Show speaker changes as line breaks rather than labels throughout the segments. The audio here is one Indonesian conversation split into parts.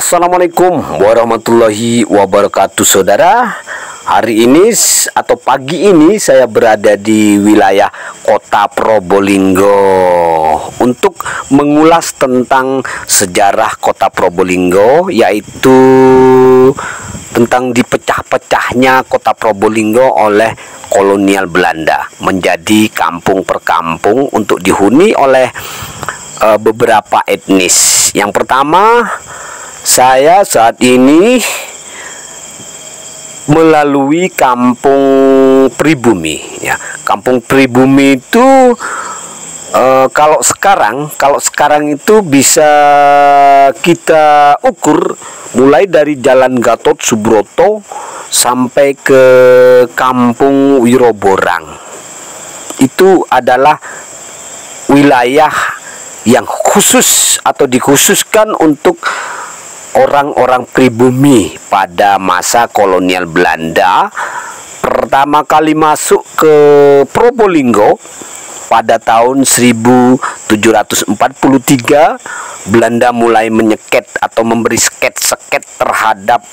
Assalamualaikum warahmatullahi wabarakatuh, saudara. Hari ini atau pagi ini saya berada di wilayah kota Probolinggo untuk mengulas tentang sejarah kota Probolinggo, yaitu tentang dipecah-pecahnya kota Probolinggo oleh kolonial Belanda menjadi kampung per kampung untuk dihuni oleh beberapa etnis. Yang pertama, saya saat ini melalui kampung pribumi, ya. Kampung pribumi itu kalau sekarang itu bisa kita ukur mulai dari Jalan Gatot Subroto sampai ke Kampung Wiroborang. Itu adalah wilayah yang khusus atau dikhususkan untuk orang-orang pribumi pada masa kolonial Belanda. Pertama kali masuk ke Probolinggo pada tahun 1743, Belanda mulai menyeket atau memberi seket terhadap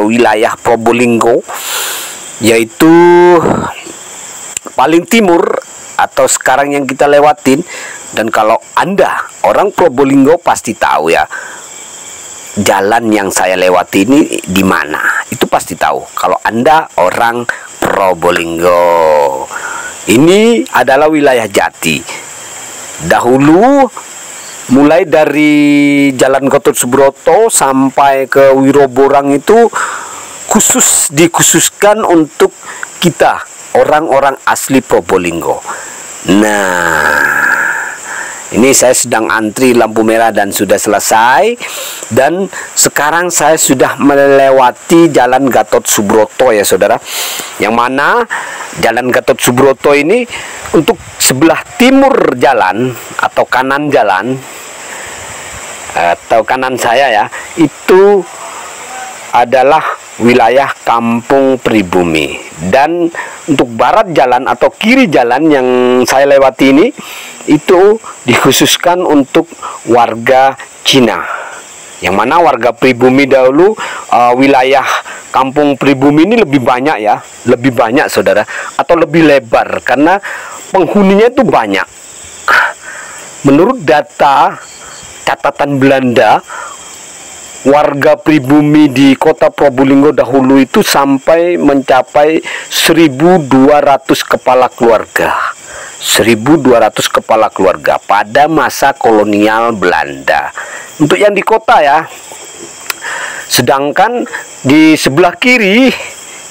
wilayah Probolinggo, yaitu paling timur atau sekarang yang kita lewatin. Dan kalau Anda orang Probolinggo pasti tahu ya, jalan yang saya lewati ini di mana. Itu pasti tahu kalau Anda orang Probolinggo. Ini adalah wilayah Jati. Dahulu mulai dari Jalan Gatot Subroto sampai ke Wiroborang itu dikhususkan untuk kita orang-orang asli Probolinggo. Nah, ini saya sedang antri lampu merah dan sudah selesai. Dan sekarang saya sudah melewati Jalan Gatot Subroto ya saudara. Yang mana Jalan Gatot Subroto ini untuk sebelah timur jalan atau kanan jalan atau kanan saya ya, itu adalah wilayah kampung pribumi. Dan untuk barat jalan atau kiri jalan yang saya lewati ini, itu dikhususkan untuk warga Cina. Yang mana warga pribumi dahulu, wilayah kampung pribumi ini lebih banyak ya, lebih banyak saudara, atau lebih lebar karena penghuninya itu banyak. Menurut data catatan Belanda, warga pribumi di kota Probolinggo dahulu itu sampai mencapai 1.200 kepala keluarga. 1.200 kepala keluarga pada masa kolonial Belanda. Untuk yang di kota ya. Sedangkan di sebelah kiri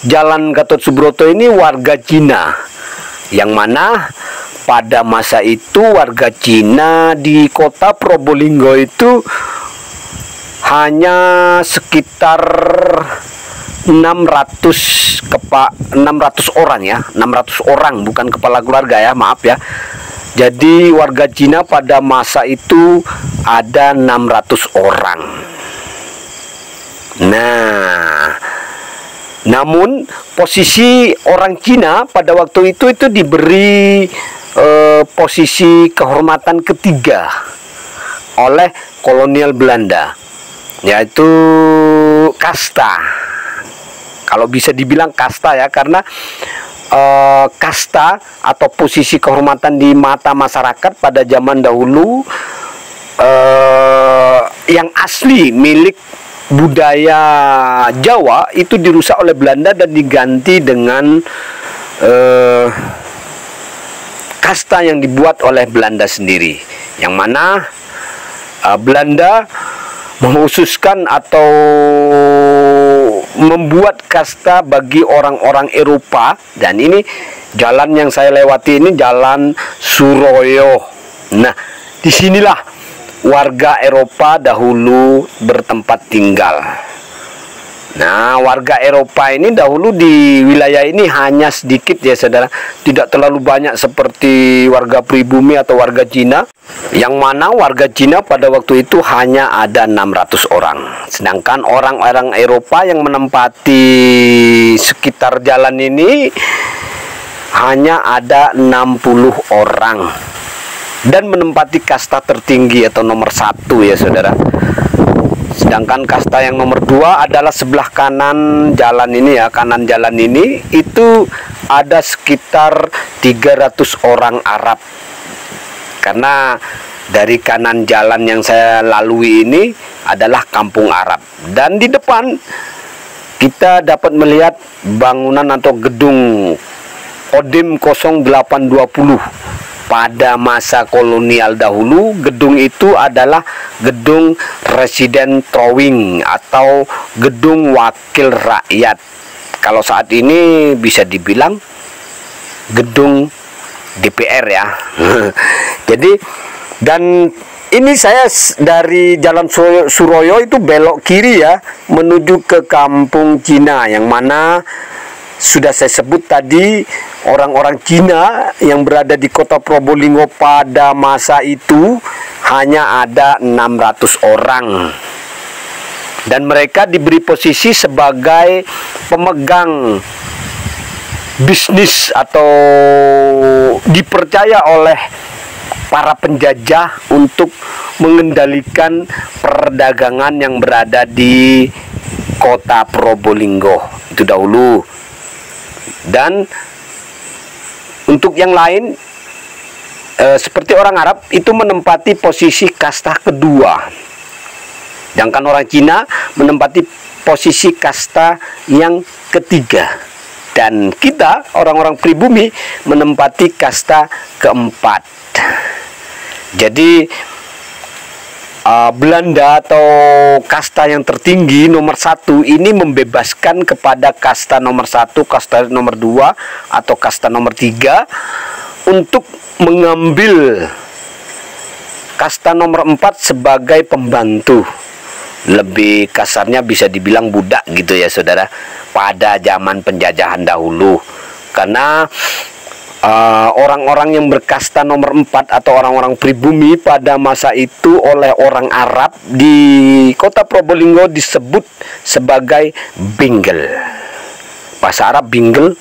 Jalan Gatot Subroto ini warga Cina. Yang mana pada masa itu warga Cina di kota Probolinggo itu hanya sekitar 600 orang ya, 600 orang, bukan kepala keluarga ya, maaf ya. Jadi warga Cina pada masa itu ada 600 orang. Nah, namun posisi orang Cina pada waktu itu diberi posisi kehormatan ketiga oleh kolonial Belanda, yaitu kasta. Kalau bisa dibilang kasta ya, karena kasta atau posisi kehormatan di mata masyarakat pada zaman dahulu yang asli milik budaya Jawa itu dirusak oleh Belanda dan diganti dengan kasta yang dibuat oleh Belanda sendiri. Yang mana Belanda mengkhususkan atau membuat kasta bagi orang-orang Eropa. Dan ini jalan yang saya lewati ini jalan Suroyo. Nah, disinilah warga Eropa dahulu bertempat tinggal. Nah, warga Eropa ini dahulu di wilayah ini hanya sedikit ya saudara, tidak terlalu banyak seperti warga pribumi atau warga Cina, yang mana warga Cina pada waktu itu hanya ada 600 orang. Sedangkan orang-orang Eropa yang menempati sekitar jalan ini hanya ada 60 orang dan menempati kasta tertinggi atau nomor 1 ya saudara. Sedangkan kasta yang nomor 2 adalah sebelah kanan jalan ini ya, kanan jalan ini itu ada sekitar 300 orang Arab. Karena dari kanan jalan yang saya lalui ini adalah kampung Arab. Dan di depan kita dapat melihat bangunan atau gedung Kodim 0820. Pada masa kolonial dahulu, gedung itu adalah gedung Residen Trowing atau gedung wakil rakyat. Kalau saat ini bisa dibilang gedung DPR ya. Jadi, dan ini saya dari Jalan Suroyo itu belok kiri ya, menuju ke Kampung Cina, yang mana sudah saya sebut tadi, orang-orang Cina yang berada di kota Probolinggo pada masa itu hanya ada 600 orang. Dan mereka diberi posisi sebagai pemegang bisnis atau dipercaya oleh para penjajah untuk mengendalikan perdagangan yang berada di kota Probolinggo itu dahulu. Dan untuk yang lain seperti orang Arab itu menempati posisi kasta kedua, sedangkan orang Cina menempati posisi kasta yang ketiga, dan kita orang-orang pribumi menempati kasta keempat. Jadi Belanda atau kasta yang tertinggi nomor 1 ini membebaskan kepada kasta nomor 1, kasta nomor 2 atau kasta nomor 3 untuk mengambil kasta nomor 4 sebagai pembantu. Lebih kasarnya bisa dibilang budak gitu ya saudara, pada zaman penjajahan dahulu. Karena orang-orang yang berkasta nomor 4 atau orang-orang pribumi pada masa itu oleh orang Arab di kota Probolinggo disebut sebagai binggel. Bahasa Arab binggel,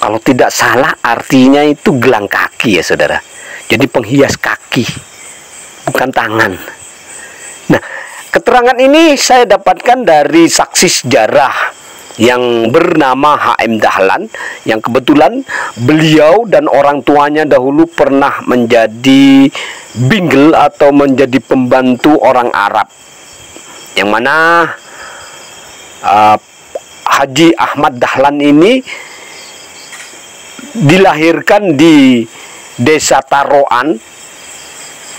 kalau tidak salah artinya itu gelang kaki ya saudara. Jadi penghias kaki, bukan tangan. Nah, keterangan ini saya dapatkan dari saksi sejarah yang bernama H.M. Dahlan, yang kebetulan beliau dan orang tuanya dahulu pernah menjadi binggel atau menjadi pembantu orang Arab, yang mana Haji Ahmad Dahlan ini dilahirkan di Desa Taroan,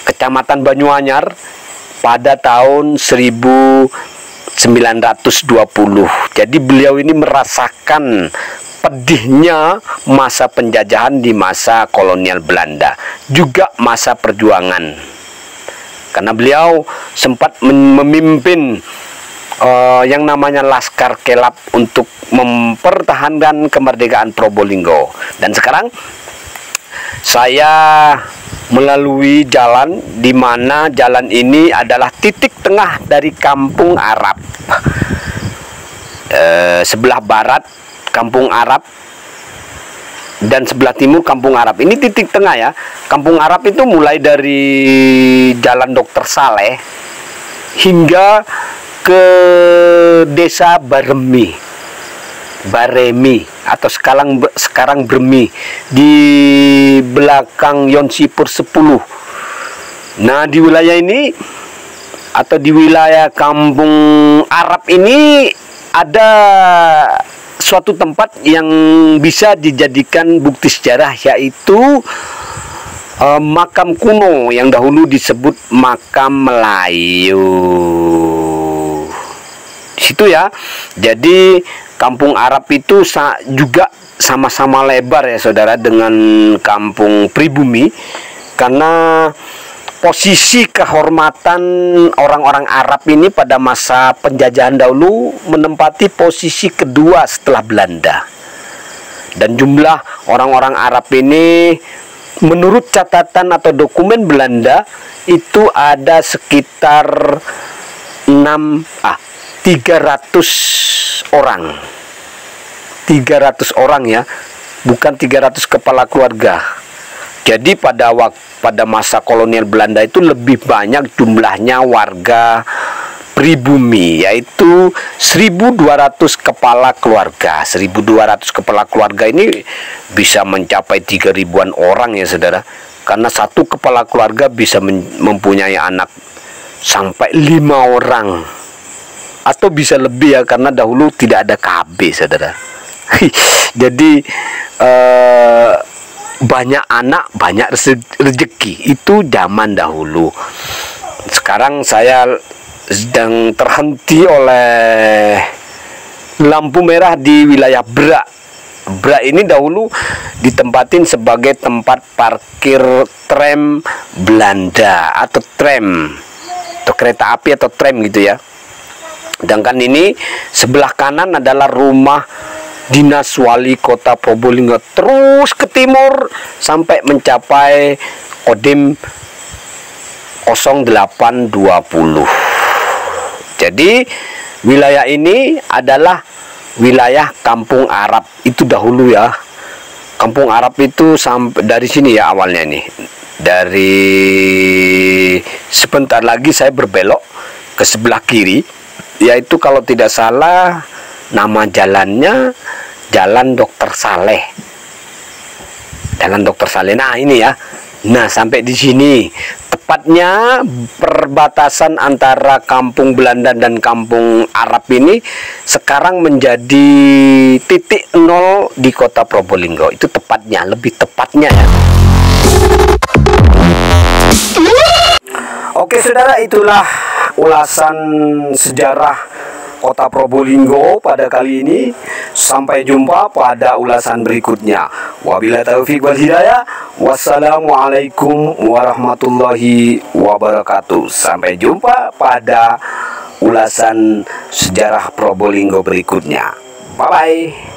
Kecamatan Banyuanyar pada tahun 1920. Jadi beliau ini merasakan pedihnya masa penjajahan di masa kolonial Belanda, juga masa perjuangan. Karena beliau sempat memimpin yang namanya Laskar Kelap untuk mempertahankan kemerdekaan Probolinggo. Dan sekarang saya melalui jalan di mana jalan ini adalah titik tengah dari Kampung Arab. Sebelah barat Kampung Arab dan sebelah timur Kampung Arab. Ini titik tengah ya. Kampung Arab itu mulai dari Jalan Dr. Saleh hingga ke Desa Baremi atau sekarang Bremi di belakang Yonsipur 10. Nah, di wilayah ini atau di wilayah Kampung Arab ini ada suatu tempat yang bisa dijadikan bukti sejarah, yaitu makam kuno yang dahulu disebut makam Melayu. Di situ ya. Jadi Kampung Arab itu juga sama-sama lebar ya saudara dengan kampung pribumi, karena posisi kehormatan orang-orang Arab ini pada masa penjajahan dahulu menempati posisi kedua setelah Belanda. Dan jumlah orang-orang Arab ini menurut catatan atau dokumen Belanda itu ada sekitar 300 orang. 300 orang ya, bukan 300 kepala keluarga. Jadi pada masa kolonial Belanda itu lebih banyak jumlahnya warga pribumi, yaitu 1.200 kepala keluarga. 1.200 kepala keluarga ini bisa mencapai 3.000-an orang ya saudara, karena satu kepala keluarga bisa mempunyai anak sampai 5 orang atau bisa lebih ya, karena dahulu tidak ada KB saudara. Jadi banyak anak banyak rezeki, itu zaman dahulu. Sekarang saya sedang terhenti oleh lampu merah di wilayah Brak. Brak ini dahulu ditempatin sebagai tempat parkir tram Belanda atau tram, atau kereta api atau tram gitu ya. Sedangkan ini sebelah kanan adalah rumah dinas wali kota Probolinggo, terus ke timur sampai mencapai Kodim 0820. Jadi wilayah ini adalah wilayah Kampung Arab itu dahulu ya. Kampung Arab itu sampai dari sini ya awalnya nih. Dari sebentar lagi saya berbelok ke sebelah kiri, yaitu kalau tidak salah nama jalannya Jalan Dr. Saleh. Jalan Dr. Saleh. Nah, ini ya. Nah, sampai di sini. Tepatnya perbatasan antara Kampung Belanda dan Kampung Arab ini sekarang menjadi titik nol di kota Probolinggo. Itu tepatnya, lebih tepatnya ya. Oke, saudara, itulah ulasan sejarah Kota Probolinggo pada kali ini. Sampai jumpa pada ulasan berikutnya. Wabillahi taufiq wal hidayah. Wassalamualaikum warahmatullahi wabarakatuh. Sampai jumpa pada ulasan sejarah Probolinggo berikutnya. Bye bye.